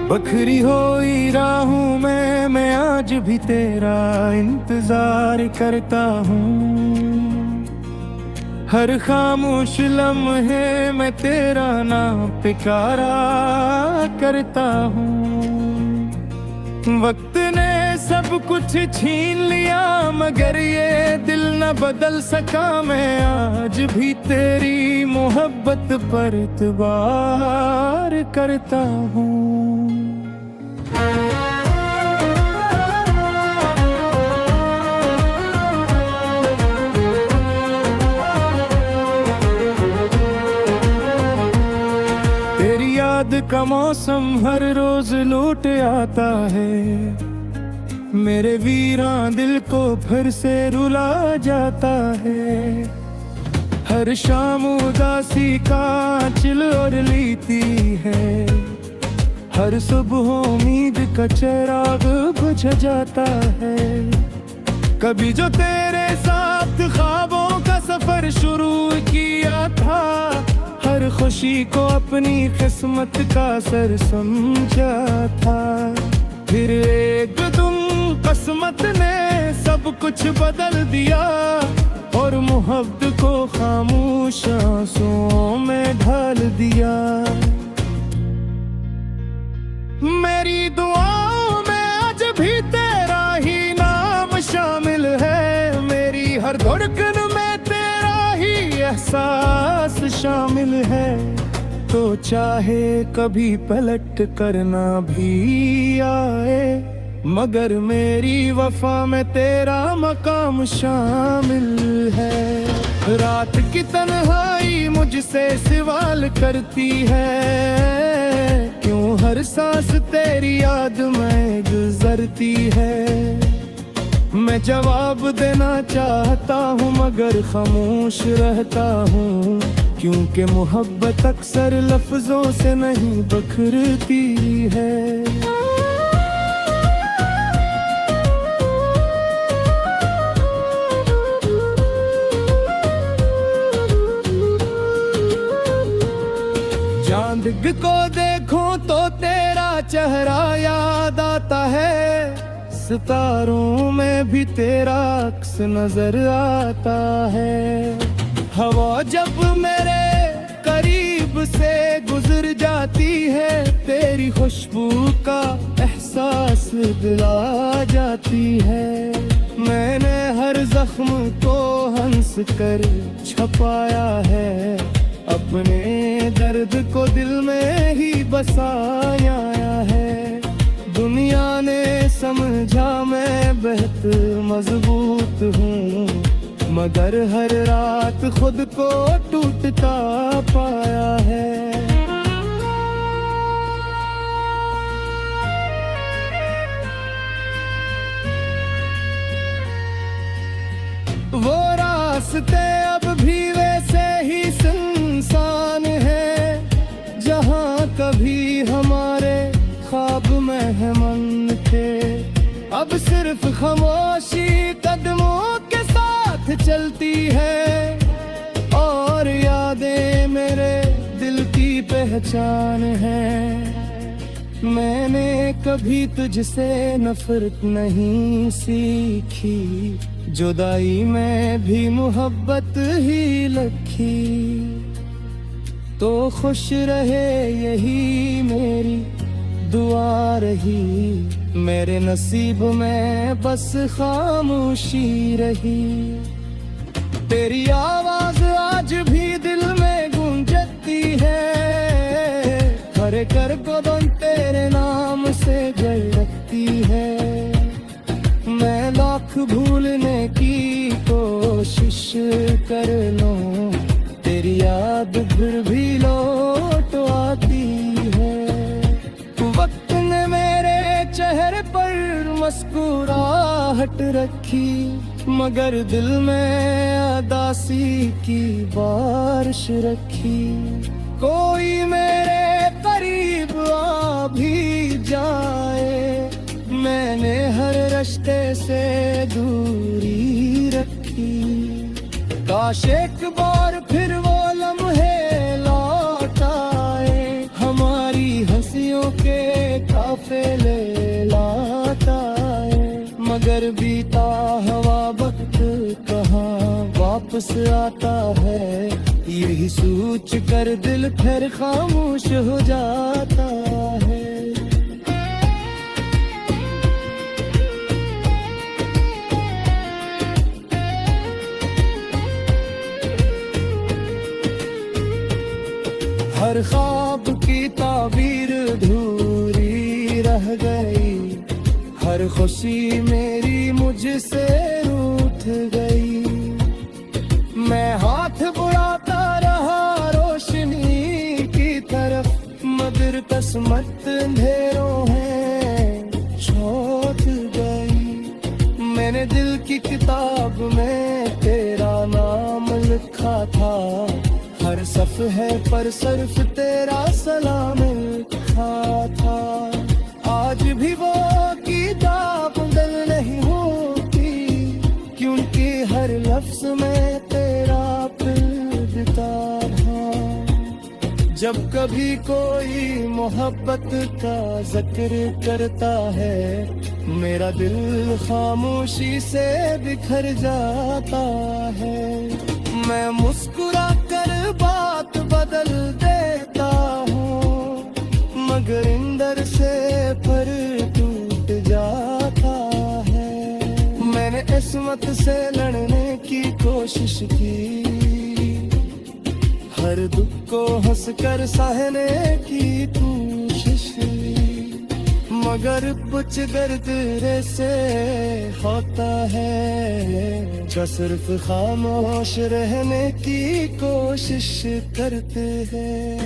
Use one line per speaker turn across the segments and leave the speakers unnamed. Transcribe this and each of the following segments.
बखरी हुई राहों में मैं आज भी तेरा इंतजार करता हूँ। हर खामोश लम्हे मैं तेरा नाम पुकारा करता हूँ। वक्त ने सब कुछ छीन लिया मगर ये दिल न बदल सका। मैं आज भी तेरी मोहब्बत पर इतबार करता हूँ। तेरी याद का मौसम हर रोज लौट आता है। मेरे वीरान दिल को फिर से रुला जाता है। हर शाम उदासी का चिल और लीती है। हर सुबह उम्मीद का चिराग बुझ जाता है। कभी जो तेरे साथ ख्वाबों का सफर शुरू किया था, हर खुशी को अपनी किस्मत का सर समझा था। फिर एक दिन किस्मत ने सब कुछ बदल दिया और मोहब्बत को खामोश आंसुओं में ढाल दिया। मेरी दुआओं में आज भी तेरा ही नाम शामिल है। मेरी हर धड़कन में तेरा ही एहसास शामिल है। तो चाहे कभी पलट करना भी आए, मगर मेरी वफा में तेरा मकाम शामिल है। रात की तन्हाई मुझसे सवाल करती है, क्यों हर सांस तेरी याद में गुजरती है। मैं जवाब देना चाहता हूँ मगर खामोश रहता हूँ, क्योंकि मोहब्बत अक्सर लफ्जों से नहीं बखरती है। चांद को देखूं तो तेरा चेहरा याद आता है। सितारों में भी तेरा अक्स नजर आता है। हवा जब मेरे करीब से गुजर जाती है, तेरी खुशबू का एहसास दिला जाती है। मैंने हर जख्म को हंस कर छपाया है, अपने दर्द को दिल में ही बसाया है। दुनिया ने समझा मैं बेहद मजबूत हूँ, मगर हर रात खुद को टूटता पाया है। वो रास्ते अब भी वैसे ही सुनसान है, जहाँ कभी हमारे ख्वाब मेहमान थे। अब सिर्फ खामोशी कदमों के साथ चलती है, और यादें मेरे दिल की पहचान है। मैंने कभी तुझसे नफरत नहीं सीखी, जुदाई में भी मोहब्बत ही लखी। तो खुश रहे यही मेरी दुआ रही, मेरे नसीब में बस खामोशी रही। तेरी आवाज आज भी दिल में गूंजती है, हर कर कदम तेरे नाम से जलती है। मैं लाख भूलने की कोशिश कर लूं, तेरी याद फिर भी लौट आती है। वक्त ने मेरे चेहरे पर मुस्कुराहट रखी, मगर दिल में उदासी की बारिश रखी। कोई मेरे करीब आ भी जाए, मैंने हर रिश्ते से दूरी रखी। काश एक बार फिर वो लम्हे लौट आए, हमारी परदेसियों के काफिले लाता है, मगर बीता हुआ वक्त कहाँ वापस आता है, यही सोच कर दिल फिर खामोश हो जाता है। हर ख्वाब की ताबीर अधूरी रह गई, हर खुशी मेरी मुझसे रूठ गई। मैं हाथ बढ़ाता रहा रोशनी की तरफ, मगर किस्मत अंधेरों है छोड़ गई। मैंने दिल की किताब में तेरा नाम लिखा था, हर सफ़हे पर सिर्फ तेरा सलाम लिखा था। आज भी वो किताब बदल नहीं होती, क्योंकि हर लफ्ज में तेरा दिखता था। जब कभी कोई मोहब्बत का जिक्र करता है, मेरा दिल खामोशी से बिखर जाता है। मैं मुस्कुरा कर बात बदल देता हूँ, मगर अंदर से पर टूट जाता है। मैंने किस्मत से लड़ने की कोशिश की, हर दुख को हंस कर सहने की कोशिश की, मगर कुछ दर्द से होता है जो सिर्फ खामोश रहने की कोशिश करते हैं।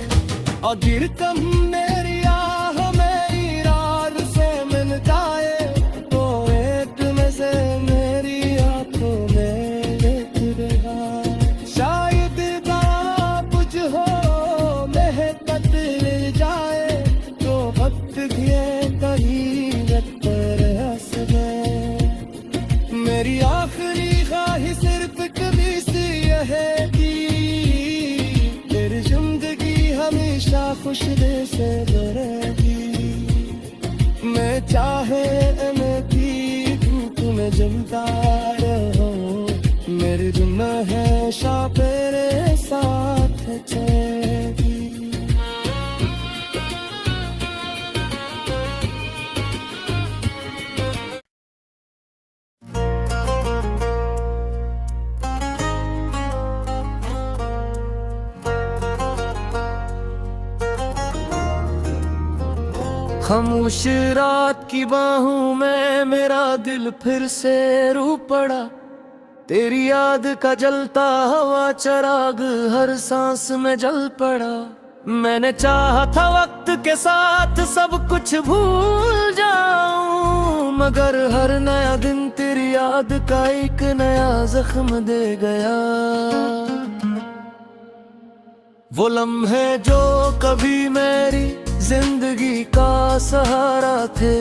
अगर कम मेरी आह मेरी रार से मिल जाए, तो एक नजर मेरी आंखों में देख रहा, शायद बुझ हो महकत ले जाए, तो वक्त घिरे कहीं पर हंस गए। मेरी आखिरी ख्वाहिश सिर्फ कभी सी है कि तेरी जिंदगी हमेशा खुश से रहेगी। मैं चाहे मैं भी धूप में जलता रहूं, मेरी धुन है शाह तेरे साथ चलेगी। खामोश रात की बाहों में मेरा दिल फिर से रू पड़ा, तेरी याद का जलता हुआ चिराग हर सांस में जल पड़ा। मैंने चाहा था वक्त के साथ सब कुछ भूल जाऊं, मगर हर नया दिन तेरी याद का एक नया जख्म दे गया। वो लम्हे जो कभी मेरी जिंदगी का सहारा थे,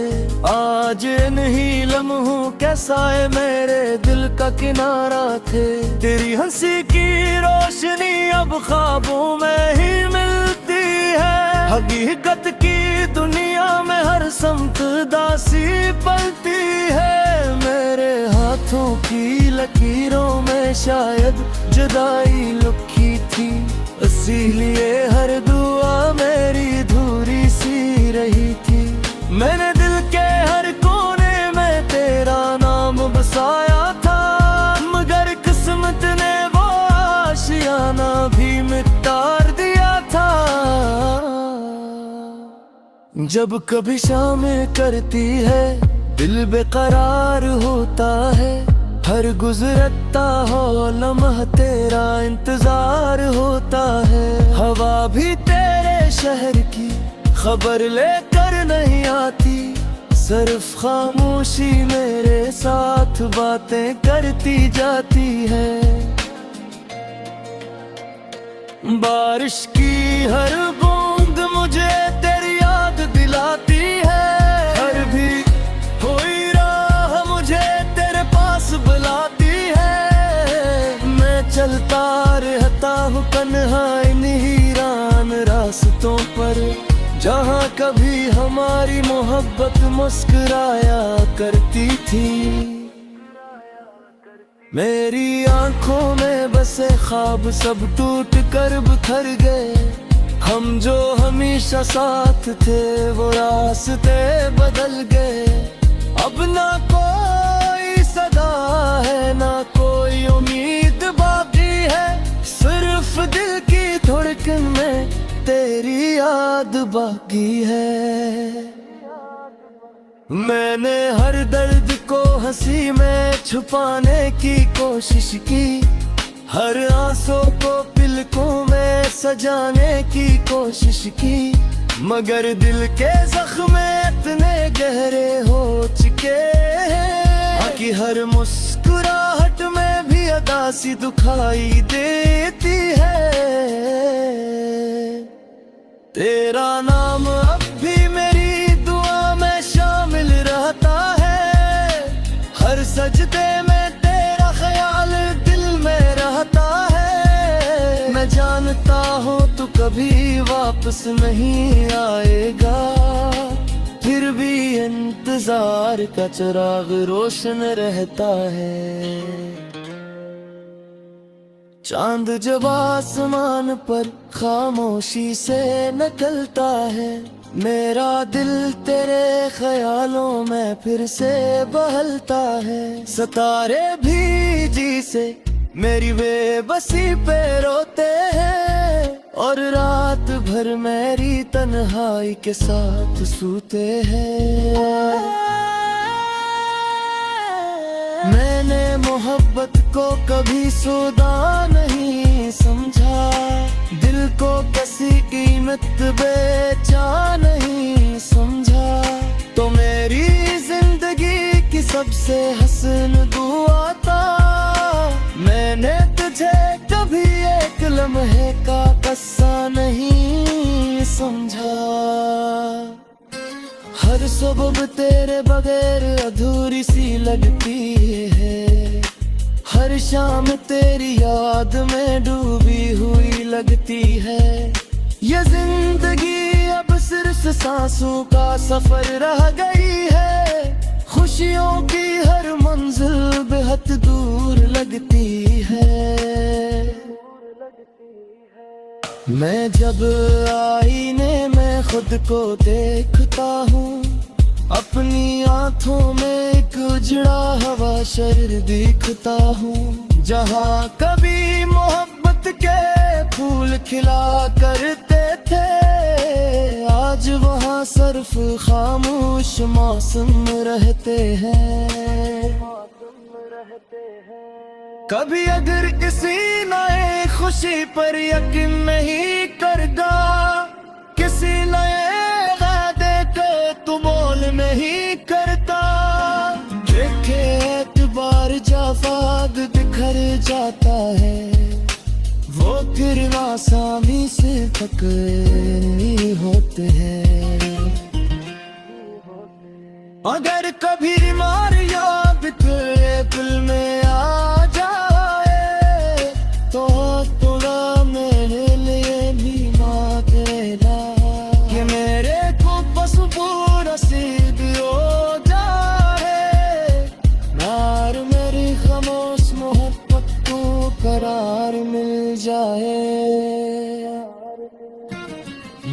आज इन्हीं लम्हों के साए मेरे दिल का किनारा थे। तेरी हंसी की रोशनी अब ख्वाबों में ही मिलती है, हकीकत की दुनिया में हर समत दासी पलती है। मेरे हाथों की लकीरों में शायद जुदाई लुकी थी, इसीलिए हर दुआ मेरी धूरी सी रही थी। मैंने दिल के हर कोने में तेरा नाम बसाया था, मगर किस्मत ने वो आशियाना भी मिटार दिया था। जब कभी शामें करती है दिल बेकरार होता है, हर गुजरता हो लम्हा तेरा इंतजार होता है। हवा भी तेरे शहर की खबर लेकर नहीं आती, सिर्फ खामोशी मेरे साथ बातें करती जाती है। बारिश की हर बूंद मुझे तेरी याद दिलाती है, हर भी कोई राह मुझे तेरे पास बुलाती है। मैं चलता रहता हूँ तन्हा इन्हीं वीरान रास्तों पर,
जहाँ कभी हमारी मोहब्बत मुस्कुराया करती थी। मेरी आंखों में बसे ख्वाब सब टूट कर बिखर गए। हम जो हमेशा साथ थे वो रास्ते बदल गए। अब ना कोई सदा है ना कोई उम्मीद बाकी है, सिर्फ दिल की धड़कन में तेरी याद बाकी है। मैंने हर दर्द को हंसी में छुपाने की कोशिश की, हर आंसू को पलकों में सजाने की कोशिश की, मगर दिल के जख्म इतने गहरे हो चुके हैं कि हर मुस्कुराहट में भी अदासी दुखाई देती है। तेरा नाम अब भी मेरी दुआ में शामिल रहता है, हर सजदे में तेरा ख्याल दिल में रहता है। मैं जानता हूँ तू कभी वापस नहीं आएगा, फिर भी इंतजार का चिराग रोशन रहता है। चांद जब आसमान पर खामोशी से निकलता है, मेरा दिल तेरे ख्यालों में फिर से बहलता है। सितारे भी जी से मेरी बेबसी पे रोते हैं, और रात भर मेरी तन्हाई के साथ सोते हैं। मैंने मोहब्बत को कभी सौदा नहीं समझा, दिल को किसी कीमत बेचा नहीं समझा। तो मेरी जिंदगी की सबसे हसन दुआ था, मैंने तुझे कभी एक लम्हे का किस्सा नहीं समझा। हर सुबह तेरे बगैर अधूरी सी लगती है, हर शाम तेरी याद में डूबी हुई लगती है। ये जिंदगी अब सिर्फ सांसों का सफर रह गई है, खुशियों की हर मंजिल बेहद दूर लगती है। मैं जब आईने में खुद को देखता हूँ, अपनी आंखों में एक उजड़ा हवा शर दिखता हूँ। जहाँ कभी मोहब्बत के फूल खिला करते थे, आज वहाँ सिर्फ खामोश मौसम रहते हैं। कभी अगर किसी नए खुशी पर यकीन नहीं करता, किसी नए वादे को तू मोल नहीं करता, देखे एक बार जाफाद बिखर जाता है, वो फिर आसानी से पकड़ होते हैं। अगर कभी बीमारियां भी तेरे दिल में आ जाए, तो थोड़ा मेरे लिए भी मांग लेना, कि मेरे को बस पूरा सीध हो जाए। नार मेरी खामोश मोहब्बत को करार मिल जाए।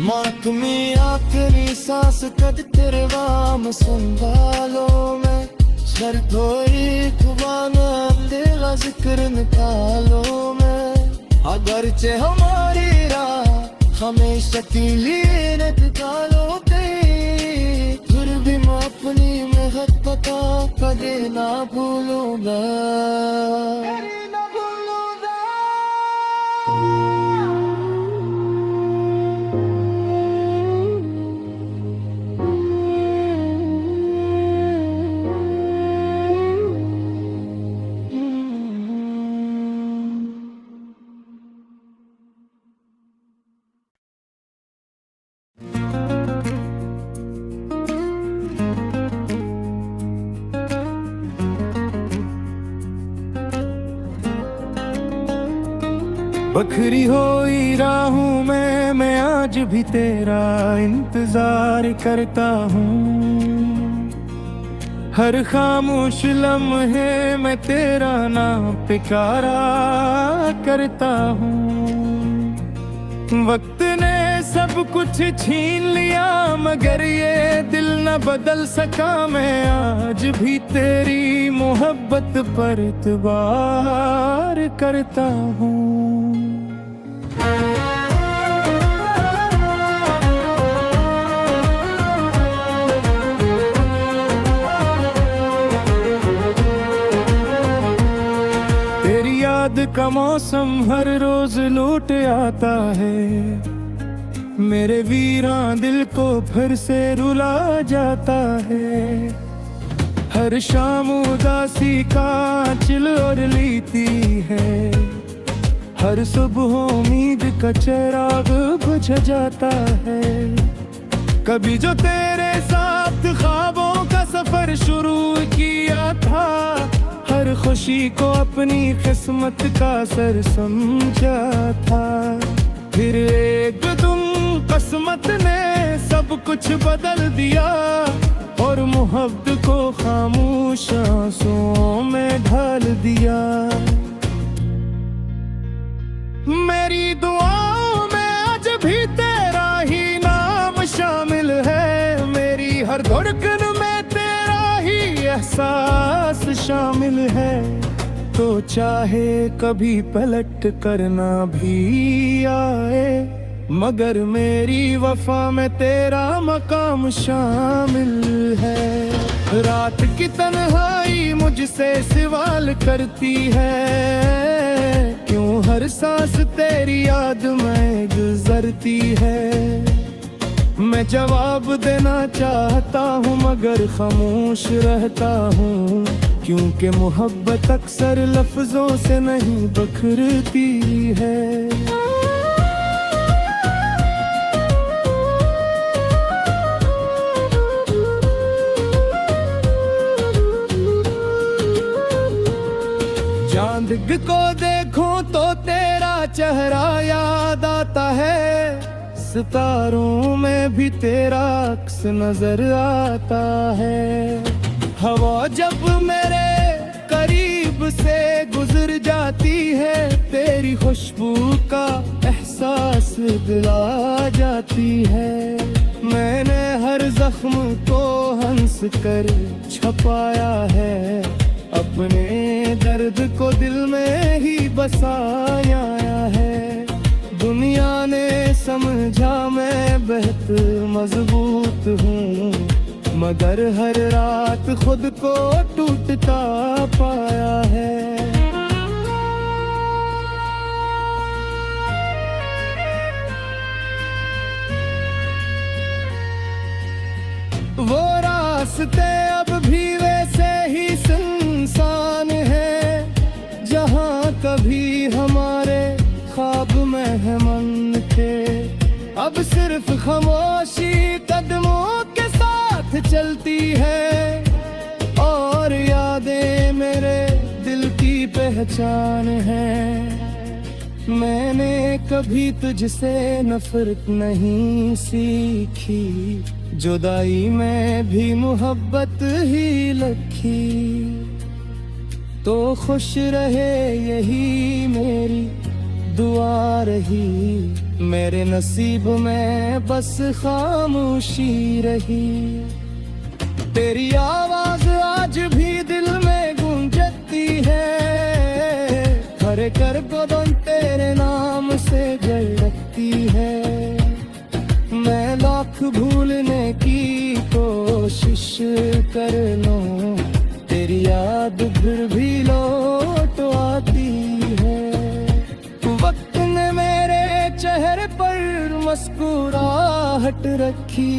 मातमी आखिरी सांस कद तेरे वाम संभालो में, शर्तोई खुबाना तेरा जिक्र निकालो में। अगरचे हमारी राह हमेशा की लिए निकालो गई, फिर भी मैं अपनी मेहनत पता कदे ना भूलूंगा।
बखरी हुई राहों में मैं आज भी तेरा इंतजार करता हूँ। हर खामोश लम्हे मैं तेरा नाम पुकारा करता हूँ। वक्त ने सब कुछ छीन लिया मगर ये दिल न बदल सका। मैं आज भी तेरी मोहब्बत पर इतबार करता हूँ। तेरी याद का मौसम हर रोज लौट आता है। मेरे वीरां दिल को फिर से रुला जाता है। हर शाम उदासी का चिल और लीती है। हर सुबह उम्मीद का चिराग बुझ जाता है। कभी जो तेरे साथ ख्वाबों का सफर शुरू किया था, हर खुशी को अपनी किस्मत का सर समझा था। फिर एक दिन किस्मत ने सब कुछ बदल दिया और मोहब्बत को खामोश आंसुओं में ढाल दिया। मेरी दुआओं में आज भी तेरा ही नाम शामिल है। मेरी हर धड़कन में तेरा ही एहसास शामिल है। तो चाहे कभी पलट करना भी आए, मगर मेरी वफा में तेरा मकाम शामिल है। रात की तन्हाई मुझसे सवाल करती है, क्यों हर सांस तेरी याद में गुजरती है। मैं जवाब देना चाहता हूँ मगर खामोश रहता हूँ, क्योंकि मोहब्बत अक्सर लफ्जों से नहीं बखरती है। चांद को देखूं तो तेरा चेहरा याद आता है। सितारों में भी तेरा अक्स नजर आता है। हवा जब मेरे करीब से गुजर जाती है, तेरी खुशबू का एहसास दिला जाती है। मैंने हर जख्म को हंस कर छपाया है, अपने दर्द को दिल में ही बसाया है। दुनिया ने समझा मैं बेहद मजबूत हूँ, मगर हर रात खुद को टूटता पाया है। वो रास्ते अब भी वैसे ही सुनसान है, जहाँ कभी हमारे ख्वाब मेहमान थे। अब सिर्फ खामोशी कदमों के साथ चलती है, और यादें मेरे दिल की पहचान है। मैंने कभी तुझसे नफरत नहीं सीखी, जुदाई में भी मोहब्बत ही लखी। तो खुश रहे यही मेरी दुआ रही, मेरे नसीब में बस खामोशी रही। तेरी आवाज आज भी दिल में गूंजती है, हर कर गोदन तेरे नाम से जलती है। मैं लाख भूलने की कोशिश कर लूं, तेरी याद फिर भी लौट आती है। वक्त ने मेरे चेहरे पर मुस्कुराहट रखी,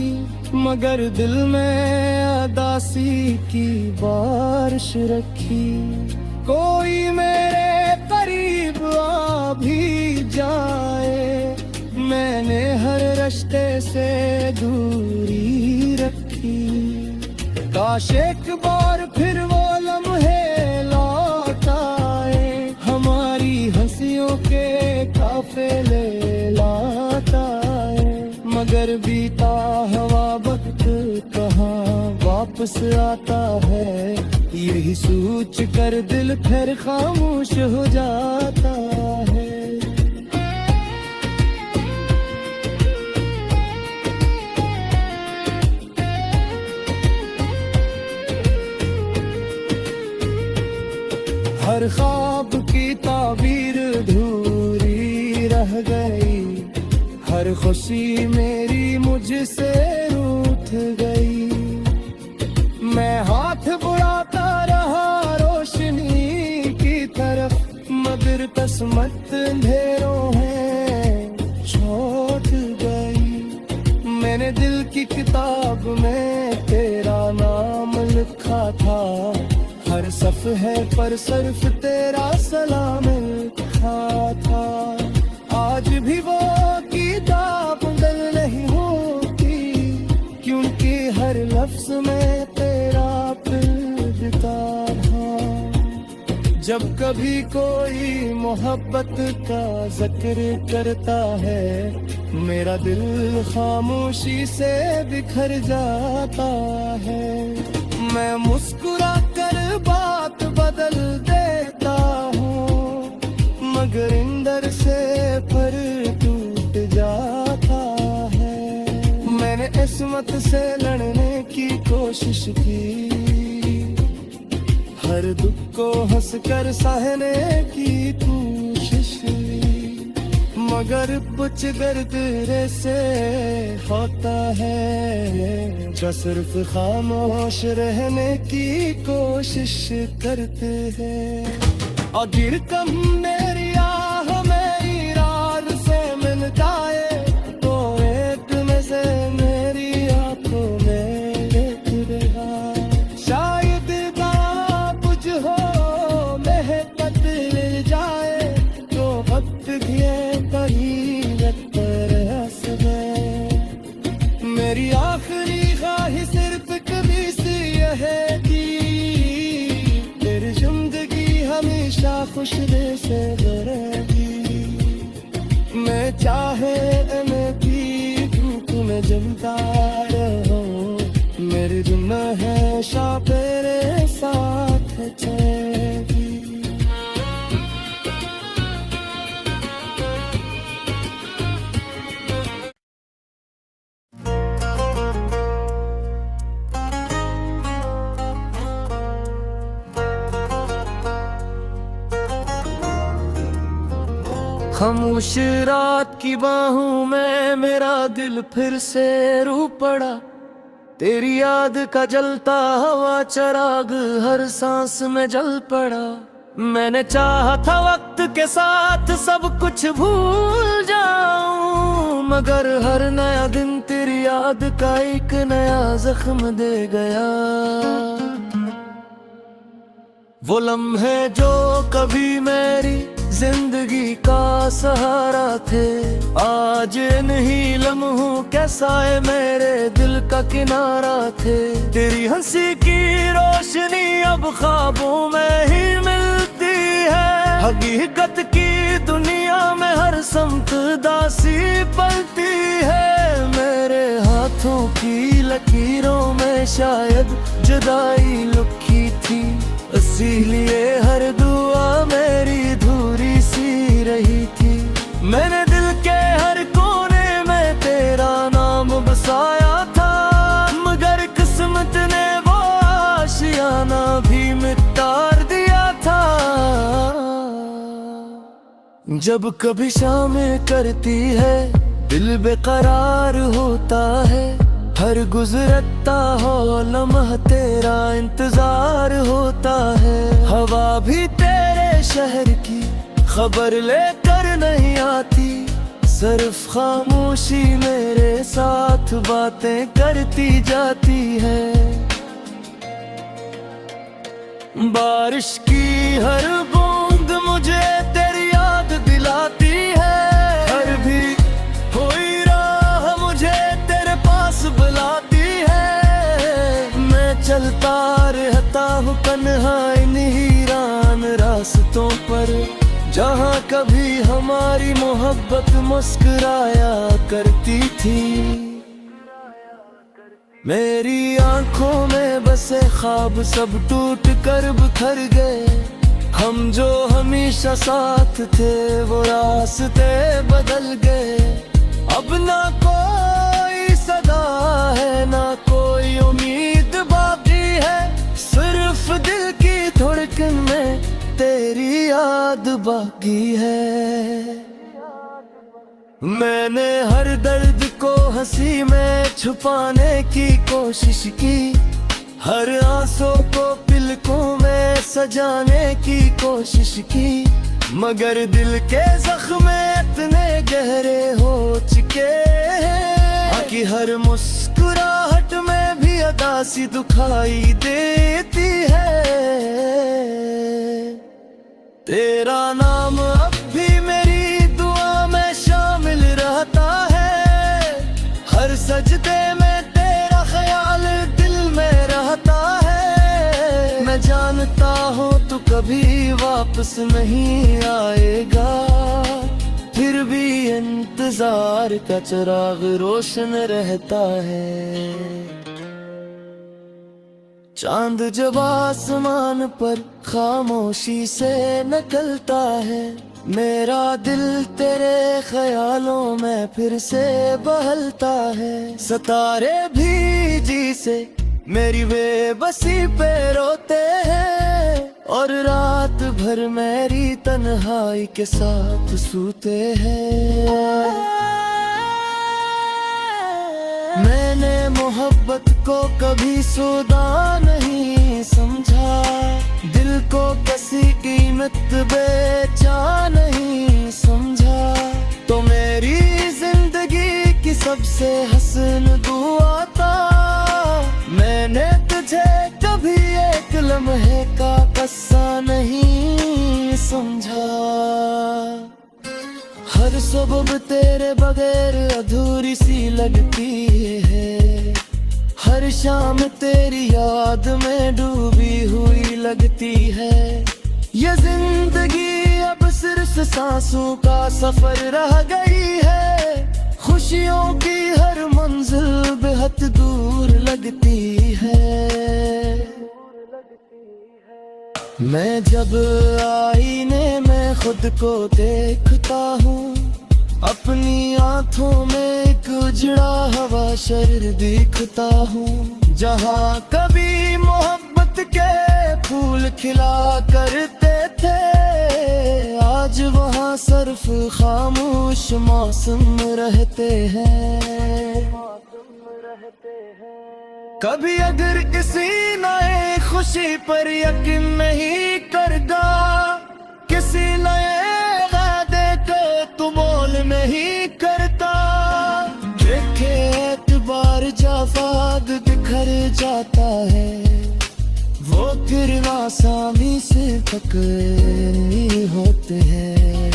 मगर दिल में उदासी की बारिश रखी। कोई मेरे करीब आ भी जाए, मैंने हर रिश्ते से दूरी रखी। काश एक बार फिर वो लम्हे लौट आए, हमारी हंसियों के
वापस आता है। यही सोच कर दिल फिर खामोश हो जाता है। हर ख्वाब की ताबीर अधूरी रह गई, हर खुशी मेरी मुझसे रूठ गई। मैं हाथ बुलाता रहा रोशनी की तरफ, मगर किस्मत अंधेरों में छोड़ गई। मैंने दिल की किताब में तेरा नाम लिखा था, हर सफ़हे पर सिर्फ तेरा सलाम लिखा था। आज भी वो किताब बदल नहीं होती, क्योंकि हर लफ्ज में तेरा लिखा था। जब कभी कोई मोहब्बत का जिक्र करता है, मेरा दिल खामोशी से बिखर जाता है। मैं मुस्कुरा कर बात बदल देता हूँ, मगर अंदर से पर टूट जाता है। मैंने किस्मत से लड़ने की कोशिश की, हर दुख को हंस कर सहने की कोशिश की, मगर कुछ दर्द से होता है जो सिर्फ खामोश रहने की कोशिश करते हैं। और गिर कम मेरी आह मेरी रार से मिल जाए, तो एक नजर मेरी आंखों में देख रहा। शायद बुझ हो महकत ले जाए, तो वक्त घिए मेरी आखिरी ख्वाहिश सिर्फ कभी सी है कि तेरी जिंदगी हमेशा खुशरे से भरेगी। मैं चाहे मैं भी धूप में जलता रहूं, मेरी दुनिया हमेशा तेरे साथ चलेगी। खामोश रात की बाहों में मेरा दिल फिर से रू पड़ा। तेरी याद का जलता हुआ चिराग हर सांस में जल पड़ा। मैंने चाहा था वक्त के साथ सब कुछ भूल जाऊं, मगर हर नया दिन तेरी याद का एक नया जख्म दे गया। वो लम्हे जो कभी मेरी जिंदगी का सहारा थे, आज इन्हीं लम्हों के साए मेरे दिल का किनारा थे। तेरी हंसी की रोशनी अब ख्वाबों में ही मिलती है, हकीकत की दुनिया में हर समत दासी पलती है। मेरे हाथों की लकीरों में शायद जुदाई लुकी थी, इसीलिए हर दुआ मेरी धूरी सी रही थी। मैंने दिल के हर कोने में तेरा नाम बसाया था, मगर किस्मत ने वो आशियाना भी मिटार दिया था। जब कभी शामें करती है दिल बेकरार होता है, हर गुजरता हो लम्हा तेरा इंतजार होता है। हवा भी तेरे शहर की खबर लेकर नहीं आती, सिर्फ खामोशी मेरे साथ बातें करती जाती है। बारिश की हर बूंद मुझे तेरी याद दिलाती है, हर भी कोई राह मुझे तेरे पास बुलाती है। मैं चलता रहता हूँ तन्हा इन्हीं वीरान रास्तों पर, जहाँ कभी हमारी मोहब्बत मुस्कुराया करती थी। मेरी आंखों में बसे ख्वाब सब टूट कर बिखर गए। हम जो हमेशा साथ थे वो रास्ते बदल गए। अब ना कोई सदा है ना कोई उम्मीद बाकी है, सिर्फ दिल की धड़कन में तेरी याद बाकी है। मैंने हर दर्द को हंसी में छुपाने की कोशिश की, हर आंसू को पलकों में सजाने की कोशिश की, मगर दिल के जख्म इतने गहरे हो चुके हैं कि हर मुस्कुराहट में भी अदासी दुखाई देती है। तेरा नाम अब भी मेरी दुआ में शामिल रहता है, हर सजदे में तेरा ख्याल दिल में रहता है। मैं जानता हूँ तू कभी वापस नहीं आएगा, फिर भी इंतजार का चिराग रोशन रहता है। चांद जब आसमान पर खामोशी से निकलता है, मेरा दिल तेरे ख्यालों में फिर से बहलता है। सितारे भी जी से मेरी बेबसी पे रोते हैं, और रात भर मेरी तन्हाई के साथ सोते हैं। मैंने मोहब्बत को कभी सौदा नहीं समझा, दिल को किसी कीमत बेचा नहीं समझा। तो मेरी जिंदगी की सबसे हसन दुआ था, मैंने तुझे कभी एक लम्हे का किस्सा नहीं समझा। हर सुबह तेरे बगैर अधूरी सी लगती है, हर शाम तेरी याद में डूबी हुई लगती है। ये जिंदगी अब सिर्फ सांसों का सफर रह गई है, खुशियों की हर मंजिल बेहद दूर लगती है। मैं जब आईने में खुद को देखता हूँ, अपनी आंखों में एक उजड़ा हवा शरीर दिखता हूँ। जहाँ कभी मोहब्बत के फूल खिला करते थे, आज वहाँ सिर्फ खामोश मौसम रहते हैं। कभी अगर किसी नए खुशी पर यकीन नहीं करता, किसी नए वादे को तू मोल नहीं करता, देखे एतबार जाफाद बिखर जाता है, वो फिर आसानी से पकड़े होते हैं।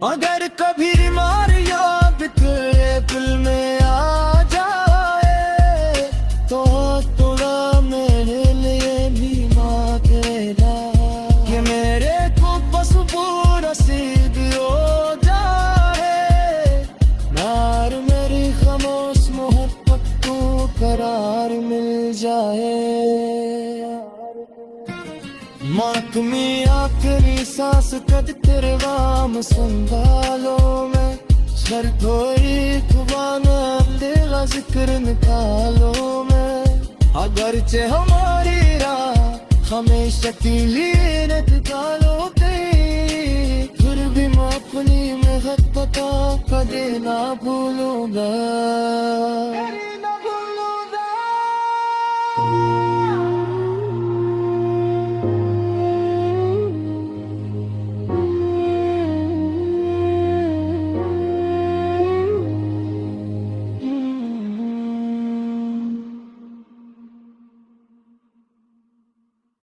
अगर कभी बीमार याद तेरे दिल में आ जाए, तो थोड़ा मेरे लिए भी मांगेला कि मेरे को बस पूरा नसीब हो जाए। नार मेरी खामोश मोहब्बत को करार मिल जाए। मातमी आखिरी सांस कद तेरे वाम संभालो में, सर थोड़ी खुबान तेरा जिक्र निकालो में। अगरचे हमारी राह हमेशा की लिए निकालो गई, फिर भी मैं अपनी मेहनत पता कदे ना भूलूंगा।